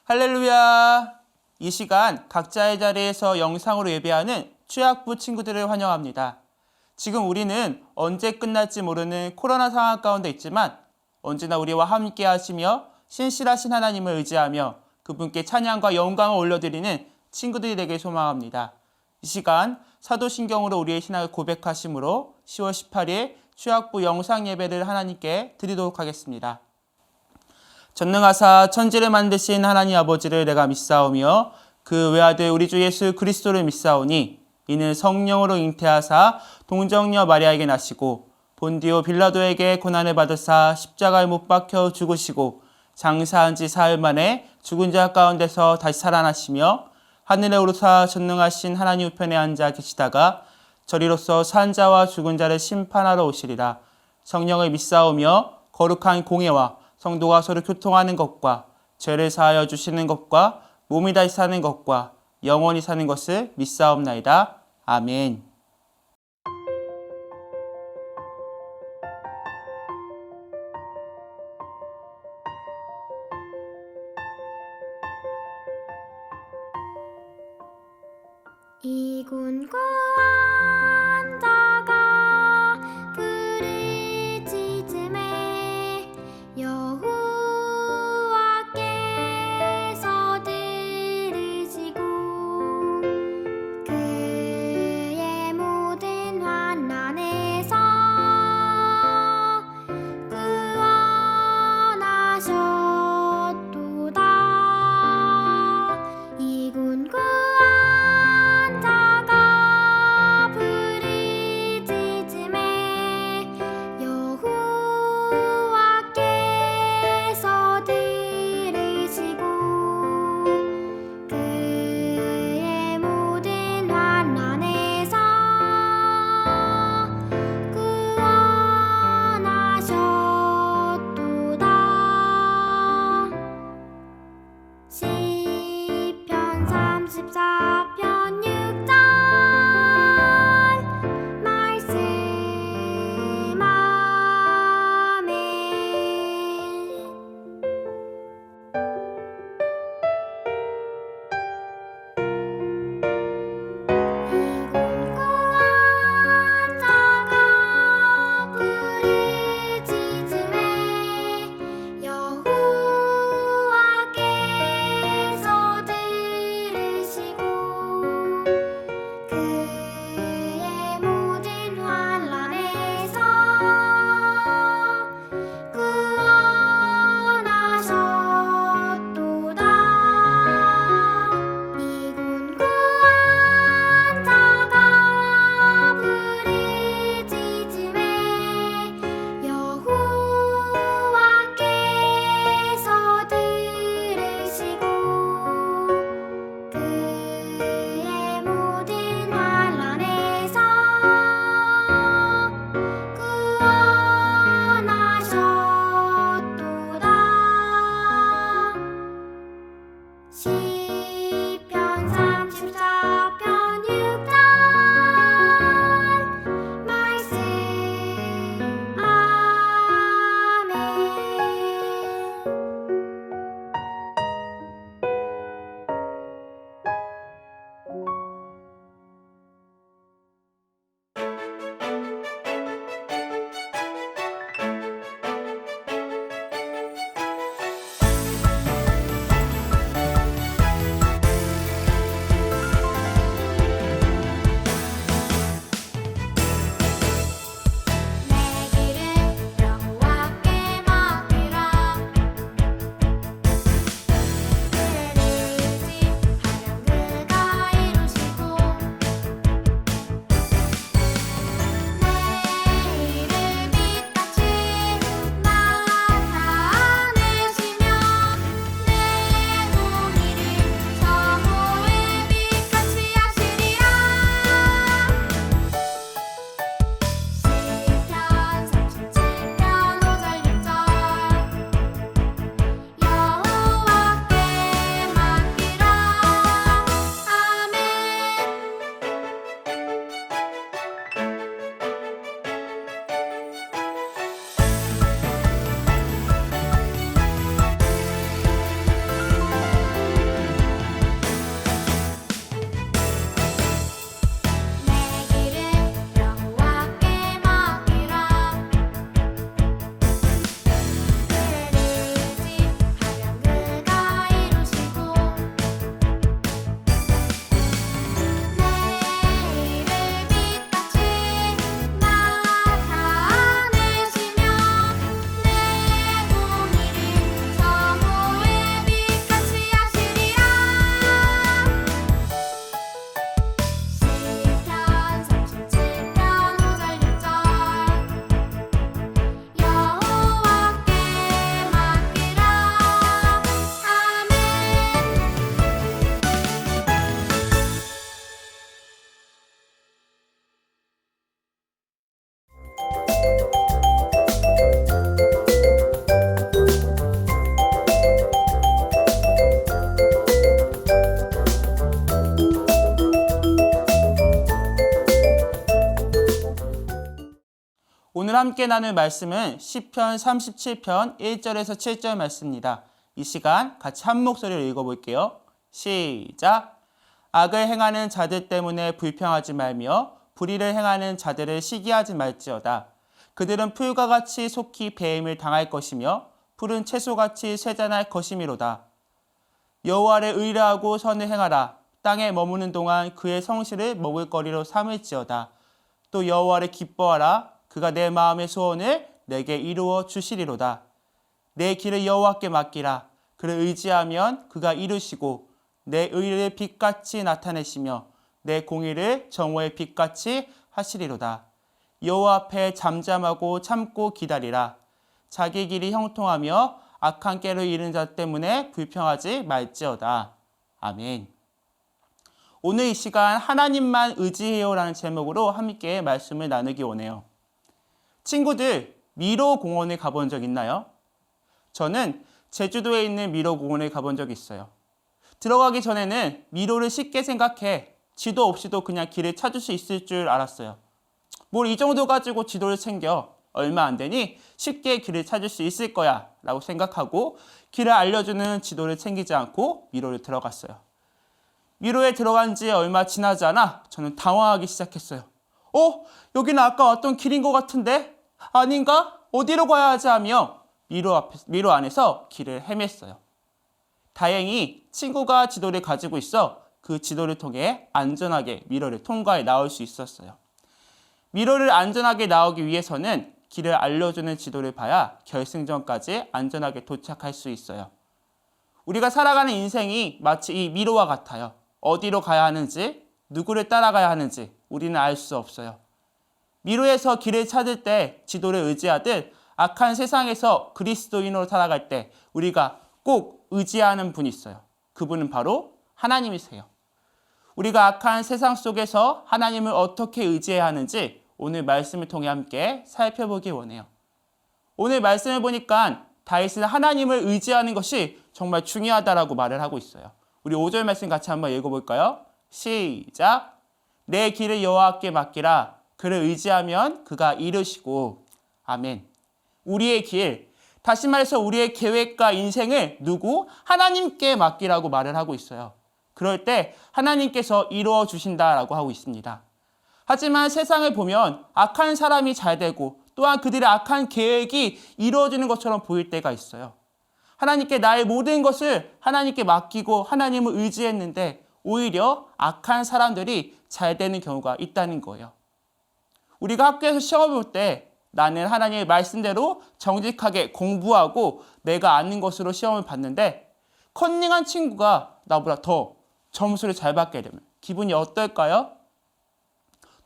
할렐루야! 이 시간 각자의 자리에서 영상으로 예배하는 취학부 친구들을 환영합니다. 지금 우리는 언제 끝날지 모르는 코로나 상황 가운데 있지만 언제나 우리와 함께 하시며 신실하신 하나님을 의지하며 그분께 찬양과 영광을 올려드리는 친구들이 되길 소망합니다. 이 시간 사도신경으로 우리의 신앙을 고백하심으로 10월 18일 취학부 영상 예배를 하나님께 드리도록 하겠습니다. 전능하사 천지를 만드신 하나님 아버지를 내가 믿사오며 그 외아들 우리 주 예수 그리스도를 믿사오니 이는 성령으로 잉태하사 동정녀 마리아에게 나시고 본디오 빌라도에게 고난을 받으사 십자가에 못 박혀 죽으시고 장사한 지 사흘 만에 죽은 자 가운데서 다시 살아나시며 하늘에 오르사 전능하신 하나님 우편에 앉아 계시다가 저리로서 산 자와 죽은 자를 심판하러 오시리라. 성령을 믿사오며 거룩한 공예와 성도가 서로 교통하는 것과 죄를 사하여 주시는 것과 몸이 다시 사는 것과 영원히 사는 것을 믿사옵나이다. 아멘. 이군구 앉아가 부르짖음에 여호와께서 들으시고 그의 모든 환난에서 구원하셨도다. 이군구 시편 34편 6절 말씀 아멘. 이군구 앉아가 부르짖음에 여호와께서 들으시고 오늘 함께 나눌 말씀은 시편 37편 1절에서 7절 말씀입니다. 이 시간 같이 한 목소리로 읽어볼게요. 시작! 악을 행하는 자들 때문에 불평하지 말며 불의를 행하는 자들을 시기하지 말지어다. 그들은 풀과 같이 속히 배임을 당할 것이며 푸른 채소같이 쇠잔할 것이미로다. 여호와를 의뢰하고 선을 행하라. 땅에 머무는 동안 그의 성실을 먹을거리로 삼을지어다. 또 여호와를 기뻐하라. 그가 내 마음의 소원을 내게 이루어 주시리로다. 내 길을 여호와께 맡기라. 그를 의지하면 그가 이루시고 내 의를 빛같이 나타내시며 내 공의를 정오의 빛같이 하시리로다. 여호와 앞에 잠잠하고 참고 기다리라. 자기 길이 형통하며 악한 깨를 이른 자 때문에 불평하지 말지어다. 아멘. 오늘 이 시간 하나님만 의지해요라는 제목으로 함께 말씀을 나누기 원해요. 친구들, 미로 공원에 가본 적 있나요? 저는 제주도에 있는 미로 공원에 가본 적이 있어요. 들어가기 전에는 미로를 쉽게 생각해 지도 없이도 그냥 길을 찾을 수 있을 줄 알았어요. 뭘 이 정도 가지고 지도를 챙겨 얼마 안 되니 쉽게 길을 찾을 수 있을 거야 라고 생각하고 길을 알려주는 지도를 챙기지 않고 미로를 들어갔어요. 미로에 들어간 지 얼마 지나지 않아 저는 당황하기 시작했어요. 여기는 아까 왔던 길인 것 같은데? 아닌가? 어디로 가야 하지 하며 미로 안에서 길을 헤맸어요. 다행히 친구가 지도를 가지고 있어 그 지도를 통해 안전하게 미로를 통과해 나올 수 있었어요. 미로를 안전하게 나오기 위해서는 길을 알려주는 지도를 봐야 결승점까지 안전하게 도착할 수 있어요. 우리가 살아가는 인생이 마치 이 미로와 같아요. 어디로 가야 하는지, 누구를 따라가야 하는지 우리는 알 수 없어요. 미로에서 길을 찾을 때 지도를 의지하듯 악한 세상에서 그리스도인으로 살아갈 때 우리가 꼭 의지하는 분이 있어요. 그분은 바로 하나님이세요. 우리가 악한 세상 속에서 하나님을 어떻게 의지해야 하는지 오늘 말씀을 통해 함께 살펴보기 원해요. 오늘 말씀을 보니까 다윗은 하나님을 의지하는 것이 정말 중요하다라고 말을 하고 있어요. 우리 5절 말씀 같이 한번 읽어볼까요? 시작! 내 길을 여호와께 맡기라. 그를 의지하면 그가 이루시고. 아멘. 우리의 길, 다시 말해서 우리의 계획과 인생을 누구? 하나님께 맡기라고 말을 하고 있어요. 그럴 때 하나님께서 이루어 주신다라고 하고 있습니다. 하지만 세상을 보면 악한 사람이 잘 되고 또한 그들의 악한 계획이 이루어지는 것처럼 보일 때가 있어요. 하나님께 나의 모든 것을 하나님께 맡기고 하나님을 의지했는데 오히려 악한 사람들이 잘 되는 경우가 있다는 거예요. 우리가 학교에서 시험을 볼 때 나는 하나님의 말씀대로 정직하게 공부하고 내가 아는 것으로 시험을 봤는데 컨닝한 친구가 나보다 더 점수를 잘 받게 되면 기분이 어떨까요?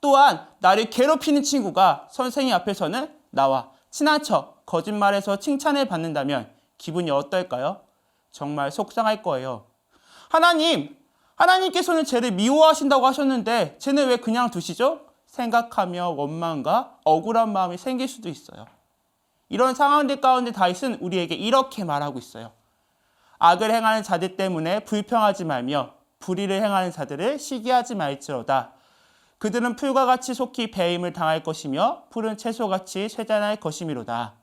또한 나를 괴롭히는 친구가 선생님 앞에서는 나와 친한 척 거짓말해서 칭찬을 받는다면 기분이 어떨까요? 정말 속상할 거예요. 하나님께서는 쟤를 미워하신다고 하셨는데 쟤는 왜 그냥 두시죠? 생각하며 원망과 억울한 마음이 생길 수도 있어요. 이런 상황들 가운데 다윗은 우리에게 이렇게 말하고 있어요. 악을 행하는 자들 때문에 불평하지 말며 불의를 행하는 자들을 시기하지 말지어다. 그들은 풀과 같이 속히 배임을 당할 것이며 푸른 채소같이 쇠잔할 것이미로다.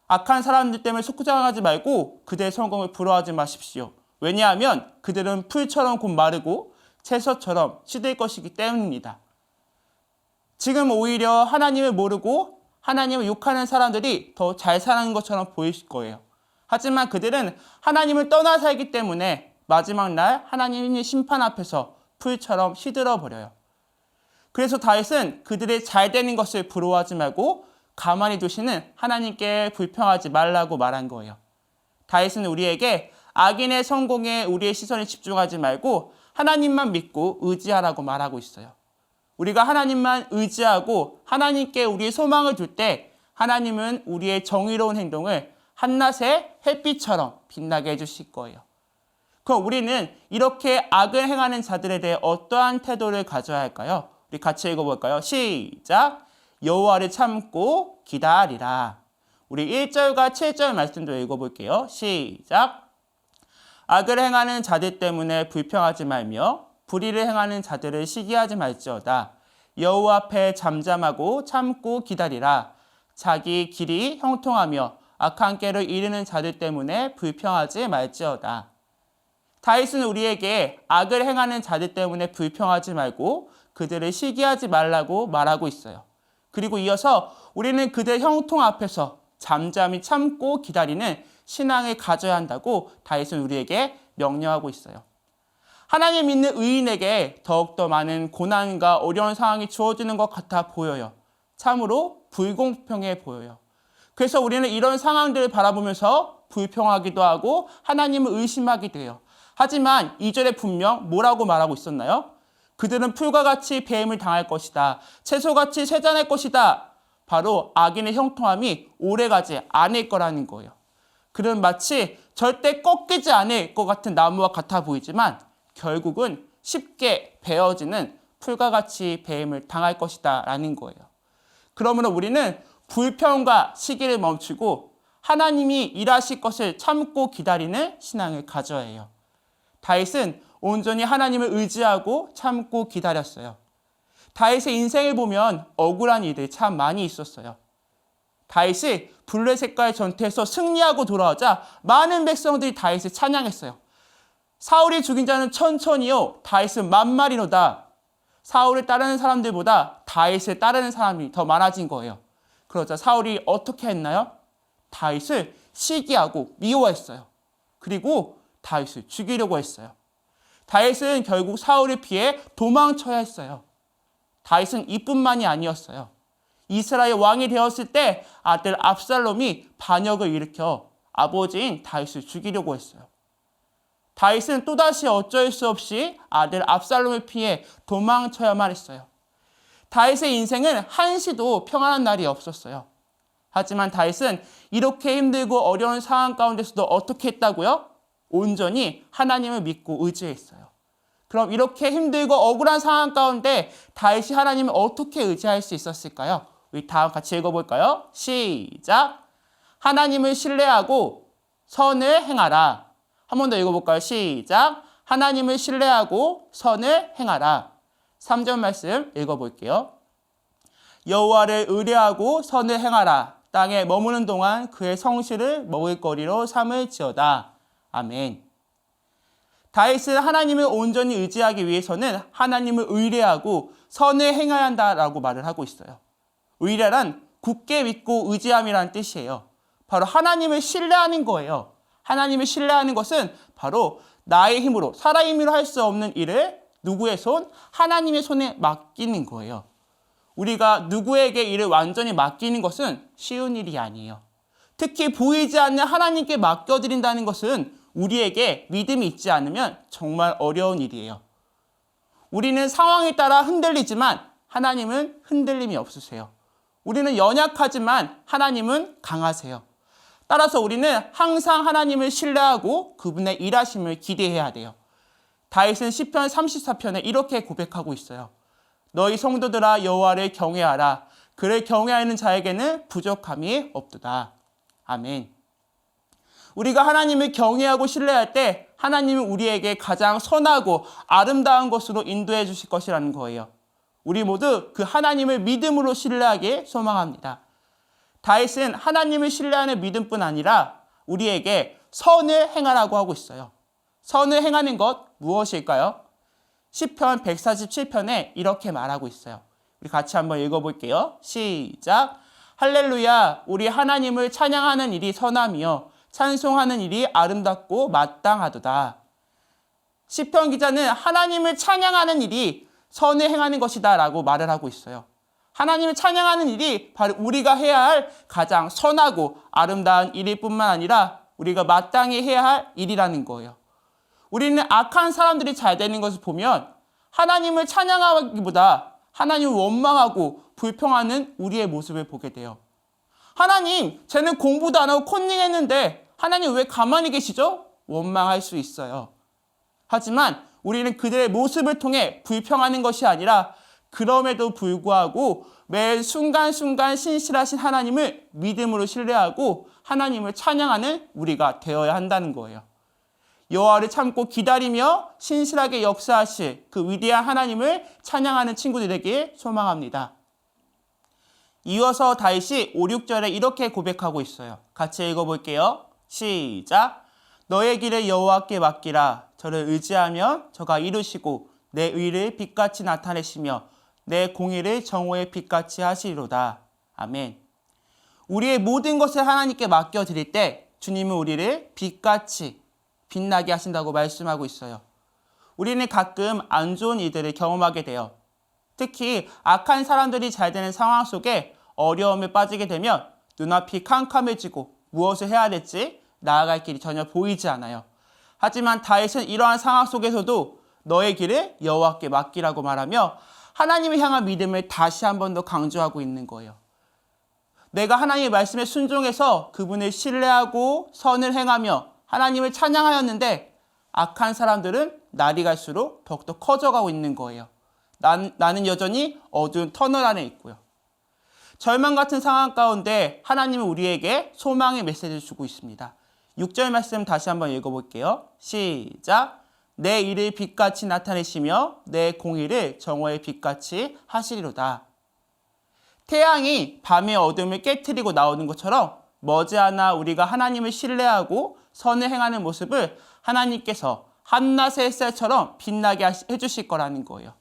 악한 사람들 때문에 속상하지 말고 그들의 성공을 부러워하지 마십시오. 왜냐하면 그들은 풀처럼 곧 마르고 채소처럼 시들 것이기 때문입니다. 지금 오히려 하나님을 모르고 하나님을 욕하는 사람들이 더 잘 사는 것처럼 보일 거예요. 하지만 그들은 하나님을 떠나 살기 때문에 마지막 날 하나님의 심판 앞에서 풀처럼 시들어 버려요. 그래서 다윗은 그들의 잘 되는 것을 부러워하지 말고 가만히 두시는 하나님께 불평하지 말라고 말한 거예요. 다윗은 우리에게 악인의 성공에 우리의 시선을 집중하지 말고 하나님만 믿고 의지하라고 말하고 있어요. 우리가 하나님만 의지하고 하나님께 우리의 소망을 둘 때 하나님은 우리의 정의로운 행동을 한낮의 햇빛처럼 빛나게 해주실 거예요. 그럼 우리는 이렇게 악을 행하는 자들에 대해 어떠한 태도를 가져야 할까요? 우리 같이 읽어볼까요? 시작! 여호와를 참고 기다리라. 우리 1절과 7절 말씀도 읽어볼게요. 시작! 악을 행하는 자들 때문에 불평하지 말며 불의를 행하는 자들을 시기하지 말지어다. 여호와 앞에 잠잠하고 참고 기다리라. 자기 길이 형통하며 악한 꾀를 이르는 자들 때문에 불평하지 말지어다. 다윗은 우리에게 악을 행하는 자들 때문에 불평하지 말고 그들을 시기하지 말라고 말하고 있어요. 그리고 이어서 우리는 그들 형통 앞에서 잠잠히 참고 기다리는 신앙을 가져야 한다고 다윗은 우리에게 명령하고 있어요. 하나님 믿는 의인에게 더욱더 많은 고난과 어려운 상황이 주어지는 것 같아 보여요. 참으로 불공평해 보여요. 그래서 우리는 이런 상황들을 바라보면서 불평하기도 하고 하나님을 의심하게 돼요. 하지만 2절에 분명 뭐라고 말하고 있었나요? 그들은 풀과 같이 배임을 당할 것이다. 채소같이 쇠잔할 것이다. 바로 악인의 형통함이 오래가지 않을 거라는 거예요. 그는 마치 절대 꺾이지 않을 것 같은 나무와 같아 보이지만 결국은 쉽게 베어지는 풀과 같이 배임을 당할 것이다 라는 거예요. 그러므로 우리는 불평과 시기를 멈추고 하나님이 일하실 것을 참고 기다리는 신앙을 가져야 해요. 다윗은 온전히 하나님을 의지하고 참고 기다렸어요. 다윗의 인생을 보면 억울한 일들이 참 많이 있었어요. 다윗이 블레셋과의 전투에서 승리하고 돌아오자 많은 백성들이 다윗을 찬양했어요. 사울이 죽인 자는 천천히요 다윗은 만마리로다. 사울을 따르는 사람들보다 다윗을 따르는 사람이 더 많아진 거예요. 그러자 사울이 어떻게 했나요? 다윗을 시기하고 미워했어요. 그리고 다윗을 죽이려고 했어요. 다윗은 결국 사울을 피해 도망쳐야 했어요. 다윗은 이뿐만이 아니었어요. 이스라엘 왕이 되었을 때 아들 압살롬이 반역을 일으켜 아버지인 다윗을 죽이려고 했어요. 다윗은 또다시 어쩔 수 없이 아들 압살롬을 피해 도망쳐야만 했어요. 다윗의 인생은 한시도 평안한 날이 없었어요. 하지만 다윗은 이렇게 힘들고 어려운 상황 가운데서도 어떻게 했다고요? 온전히 하나님을 믿고 의지했어요. 그럼 이렇게 힘들고 억울한 상황 가운데 다윗이 하나님을 어떻게 의지할 수 있었을까요? 우리 다음 같이 읽어볼까요? 시작! 하나님을 신뢰하고 선을 행하라. 한 번 더 읽어볼까요? 시작! 하나님을 신뢰하고 선을 행하라. 3절 말씀 읽어볼게요. 여호와를 의뢰하고 선을 행하라. 땅에 머무는 동안 그의 성실을 먹을 거리로 삼을지어다. 아멘. 다윗은 하나님을 온전히 의지하기 위해서는 하나님을 의뢰하고 선을 행해야 한다라고 말을 하고 있어요. 의뢰란 굳게 믿고 의지함이라는 뜻이에요. 바로 하나님을 신뢰하는 거예요. 하나님을 신뢰하는 것은 바로 나의 힘으로, 사람의 힘으로 할 수 없는 일을 누구의 손? 하나님의 손에 맡기는 거예요. 우리가 누구에게 일을 완전히 맡기는 것은 쉬운 일이 아니에요. 특히 보이지 않는 하나님께 맡겨드린다는 것은 우리에게 믿음이 있지 않으면 정말 어려운 일이에요. 우리는 상황에 따라 흔들리지만 하나님은 흔들림이 없으세요. 우리는 연약하지만 하나님은 강하세요. 따라서 우리는 항상 하나님을 신뢰하고 그분의 일하심을 기대해야 돼요. 다윗은 시편 34편에 이렇게 고백하고 있어요. 너희 성도들아 여호와를 경외하라. 그를 경외하는 자에게는 부족함이 없도다. 아멘. 우리가 하나님을 경외하고 신뢰할 때 하나님은 우리에게 가장 선하고 아름다운 것으로 인도해 주실 것이라는 거예요. 우리 모두 그 하나님을 믿음으로 신뢰하길 소망합니다. 다윗은 하나님을 신뢰하는 믿음뿐 아니라 우리에게 선을 행하라고 하고 있어요. 선을 행하는 것 무엇일까요? 시편 147편에 이렇게 말하고 있어요. 우리 같이 한번 읽어볼게요. 시작! 할렐루야! 우리 하나님을 찬양하는 일이 선하며 찬송하는 일이 아름답고 마땅하도다. 시편 기자는 하나님을 찬양하는 일이 선을 행하는 것이다 라고 말을 하고 있어요. 하나님을 찬양하는 일이 바로 우리가 해야 할 가장 선하고 아름다운 일일 뿐만 아니라 우리가 마땅히 해야 할 일이라는 거예요. 우리는 악한 사람들이 잘 되는 것을 보면 하나님을 찬양하기보다 하나님을 원망하고 불평하는 우리의 모습을 보게 돼요. 하나님, 쟤는 공부도 안 하고 컨닝했는데 하나님 왜 가만히 계시죠? 원망할 수 있어요. 하지만 우리는 그들의 모습을 통해 불평하는 것이 아니라 그럼에도 불구하고 매 순간순간 신실하신 하나님을 믿음으로 신뢰하고 하나님을 찬양하는 우리가 되어야 한다는 거예요. 여호와를 참고 기다리며 신실하게 역사하실 그 위대한 하나님을 찬양하는 친구들에게 소망합니다. 이어서 다윗이 5, 6절에 이렇게 고백하고 있어요. 같이 읽어볼게요. 시작. 너의 길을 여호와께 맡기라. 저를 의지하면 저가 이루시고 내 의를 빛같이 나타내시며 내 공의를 정오의 빛같이 하시리로다. 아멘. 우리의 모든 것을 하나님께 맡겨드릴 때 주님은 우리를 빛같이 빛나게 하신다고 말씀하고 있어요. 우리는 가끔 안 좋은 일들을 경험하게 돼요. 특히 악한 사람들이 잘 되는 상황 속에 어려움에 빠지게 되면 눈앞이 캄캄해지고 무엇을 해야 될지 나아갈 길이 전혀 보이지 않아요. 하지만 다윗은 이러한 상황 속에서도 너의 길을 여호와께 맡기라고 말하며 하나님을 향한 믿음을 다시 한 번 더 강조하고 있는 거예요. 내가 하나님의 말씀에 순종해서 그분을 신뢰하고 선을 행하며 하나님을 찬양하였는데 악한 사람들은 날이 갈수록 더욱더 커져가고 있는 거예요. 나는 여전히 어두운 터널 안에 있고요. 절망 같은 상황 가운데 하나님은 우리에게 소망의 메시지를 주고 있습니다. 6절 말씀 다시 한번 읽어볼게요. 시작. 내 일을 빛같이 나타내시며 내 공의를 정오의 빛같이 하시리로다. 태양이 밤의 어둠을 깨트리고 나오는 것처럼 머지않아 우리가 하나님을 신뢰하고 선을 행하는 모습을 하나님께서 한낮의 햇살처럼 빛나게 해주실 거라는 거예요.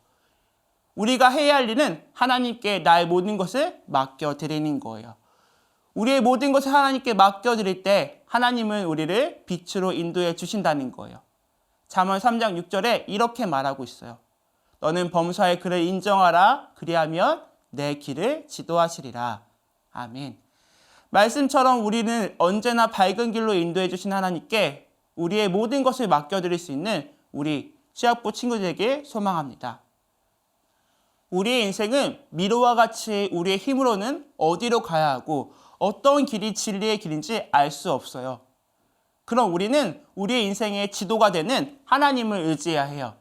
우리가 해야 할 일은 하나님께 나의 모든 것을 맡겨드리는 거예요. 우리의 모든 것을 하나님께 맡겨드릴 때 하나님은 우리를 빛으로 인도해 주신다는 거예요. 잠언 3장 6절에 이렇게 말하고 있어요. 너는 범사의 그를 인정하라. 그리하면 내 길을 지도하시리라. 아멘. 말씀처럼 우리는 언제나 밝은 길로 인도해 주신 하나님께 우리의 모든 것을 맡겨드릴 수 있는 우리 취학부 친구들에게 소망합니다. 우리의 인생은 미로와 같이 우리의 힘으로는 어디로 가야 하고 어떤 길이 진리의 길인지 알 수 없어요. 그럼 우리는 우리의 인생의 지도가 되는 하나님을 의지해야 해요.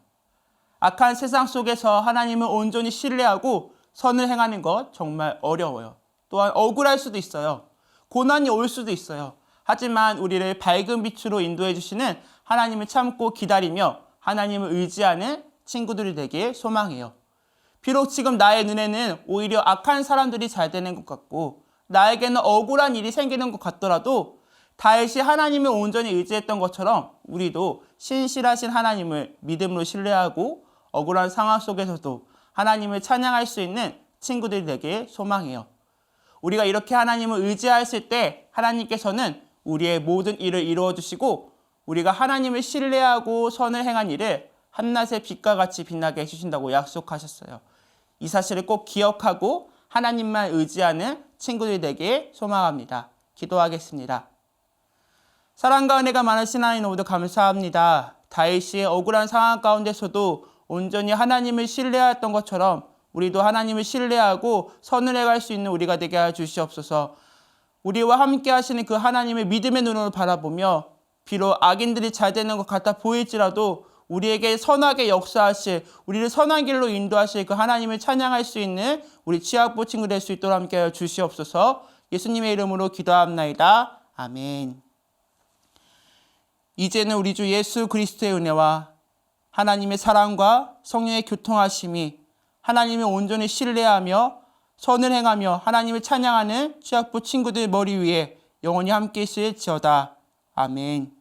악한 세상 속에서 하나님을 온전히 신뢰하고 선을 행하는 것 정말 어려워요. 또한 억울할 수도 있어요. 고난이 올 수도 있어요. 하지만 우리를 밝은 빛으로 인도해 주시는 하나님을 참고 기다리며 하나님을 의지하는 친구들이 되길 소망해요. 비록 지금 나의 눈에는 오히려 악한 사람들이 잘 되는 것 같고 나에게는 억울한 일이 생기는 것 같더라도 다윗이 하나님을 온전히 의지했던 것처럼 우리도 신실하신 하나님을 믿음으로 신뢰하고 억울한 상황 속에서도 하나님을 찬양할 수 있는 친구들이 되길 소망해요. 우리가 이렇게 하나님을 의지했을 때 하나님께서는 우리의 모든 일을 이루어 주시고 우리가 하나님을 신뢰하고 선을 행한 일을 한낮의 빛과 같이 빛나게 해주신다고 약속하셨어요. 이 사실을 꼭 기억하고 하나님만 의지하는 친구들이 되길 소망합니다. 기도하겠습니다. 사랑과 은혜가 많으신 하나님 모두 감사합니다. 다윗이 억울한 상황 가운데서도 온전히 하나님을 신뢰하였던 것처럼 우리도 하나님을 신뢰하고 선을 행할 수 있는 우리가 되게 하여 주시옵소서. 우리와 함께 하시는 그 하나님의 믿음의 눈으로 바라보며 비록 악인들이 잘 되는 것 같아 보일지라도 우리에게 선하게 역사하실, 우리를 선한 길로 인도하실 그 하나님을 찬양할 수 있는 우리 취학부 친구 될 수 있도록 함께 하여 주시옵소서. 예수님의 이름으로 기도합나이다. 아멘. 이제는 우리 주 예수 그리스도의 은혜와 하나님의 사랑과 성령의 교통하심이 하나님을 온전히 신뢰하며 선을 행하며 하나님을 찬양하는 취학부 친구들 머리 위에 영원히 함께 있을지어다. 아멘.